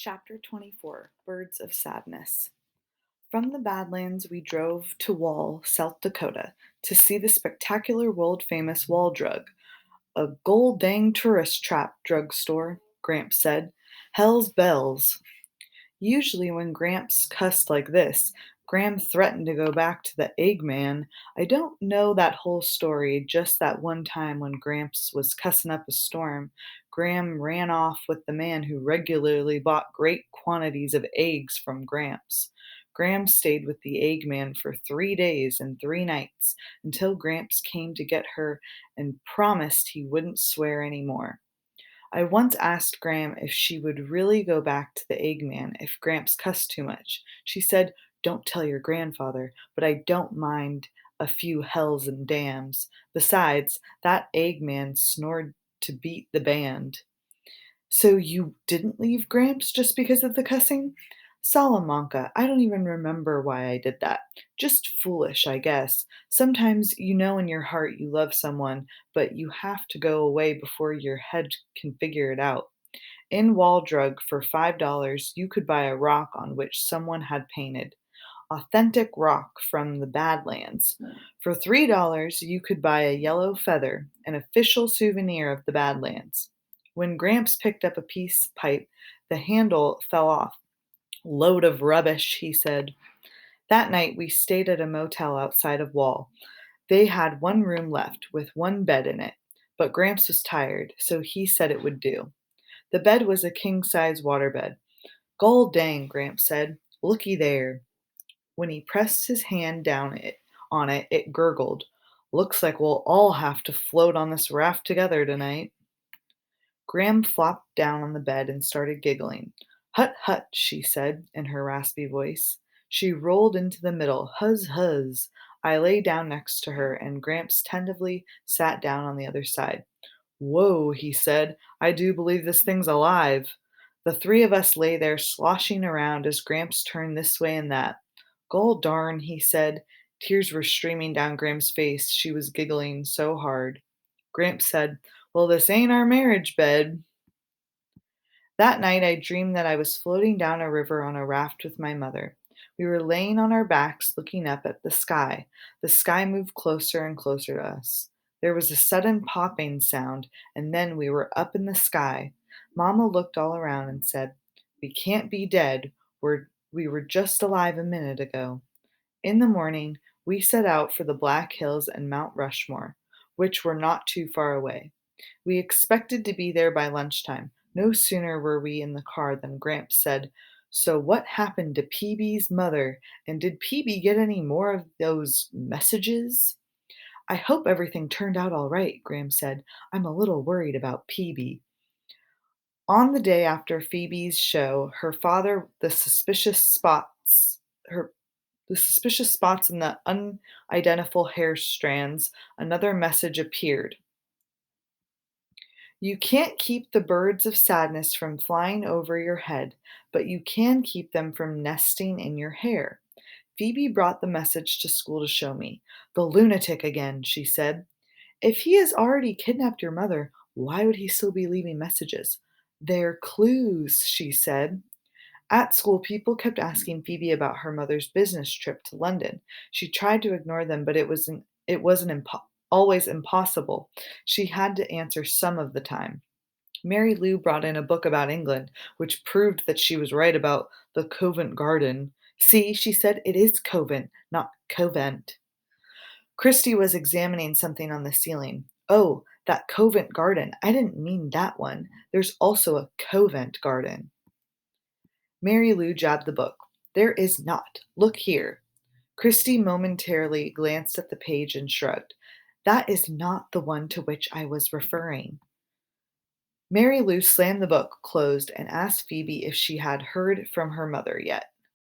Chapter 24 Birds of Sadness. From the Badlands, we drove to Wall, South Dakota, to see the spectacular world famous Wall Drug, a gold dang tourist trap drugstore, Gramps said. Hell's bells. Usually, when Gramps cussed like this, Graham threatened to go back to the Eggman. I don't know that whole story, just that one time when Gramps was cussing up a storm, Graham ran off with the man who regularly bought great quantities of eggs from Gramps. Graham stayed with the Eggman for 3 days and 3 nights until Gramps came to get her and promised he wouldn't swear any more. I once asked Graham if she would really go back to the Eggman if Gramps cussed too much. She said, "Don't tell your grandfather, but I don't mind a few hells and damns. Besides, that Eggman snored to beat the band." So you didn't leave Gramps just because of the cussing? Salamanca, I don't even remember why I did that. Just foolish, I guess. Sometimes you know in your heart you love someone, but you have to go away before your head can figure it out. In Wall Drug, for $5, you could buy a rock on which someone had painted. Authentic rock from the Badlands. For $3, you could buy a yellow feather, an official souvenir of the Badlands. When Gramps picked up a peace pipe, the handle fell off. "Load of rubbish," he said. That night we stayed at a motel outside of Wall. They had one room left, with one bed in it, but Gramps was tired, so he said it would do. The bed was a king-size waterbed. "Gol dang," Gramps said. "Looky there." When he pressed his hand down on it, it gurgled. "Looks like we'll all have to float on this raft together tonight." Graham flopped down on the bed and started giggling. "Hut, hut," she said in her raspy voice. She rolled into the middle. "Huzz, huzz." I lay down next to her, and Gramps tentatively sat down on the other side. "Whoa," he said. "I do believe this thing's alive." The three of us lay there sloshing around as Gramps turned this way and that. "Gol darn," he said. Tears were streaming down Gramps' face. She was giggling so hard. Gramps said, "Well, this ain't our marriage bed." That night I dreamed that I was floating down a river on a raft with my mother. We were laying on our backs looking up at the sky. The sky moved closer and closer to us. There was a sudden popping sound, and then we were up in the sky. Mama looked all around and said, "We can't be dead. We were just alive a minute ago." In the morning, we set out for the Black Hills and Mount Rushmore, which were not too far away. We expected to be there by lunchtime. No sooner were we in the car than Gramps said, "So what happened to Peebee's mother, and did Peebee get any more of those messages?" "I hope everything turned out all right," Graham said. "I'm a little worried about Peebee." On the day after Phoebe's show, her father, the suspicious spots in the unidentifiable hair strands, another message appeared. "You can't keep the birds of sadness from flying over your head, but you can keep them from nesting in your hair." Phoebe brought the message to school to show me. "The lunatic again," she said. "If he has already kidnapped your mother, why would he still be leaving messages?" "They're clues," she said. At school, people kept asking Phoebe about her mother's business trip to London. She tried to ignore them, but it wasn't always impossible. She had to answer some of the time. Mary Lou brought in a book about England, which proved that she was right about the Covent Garden. "See," she said, "it is Covent, not Covent." Christy was examining something on the ceiling. "Oh, that Covent Garden. I didn't mean that one. There's also a Covent Garden." Mary Lou jabbed the book. "There is not. Look here." Christy momentarily glanced at the page and shrugged. "That is not the one to which I was referring." Mary Lou slammed the book closed and asked Phoebe if she had heard from her mother yet.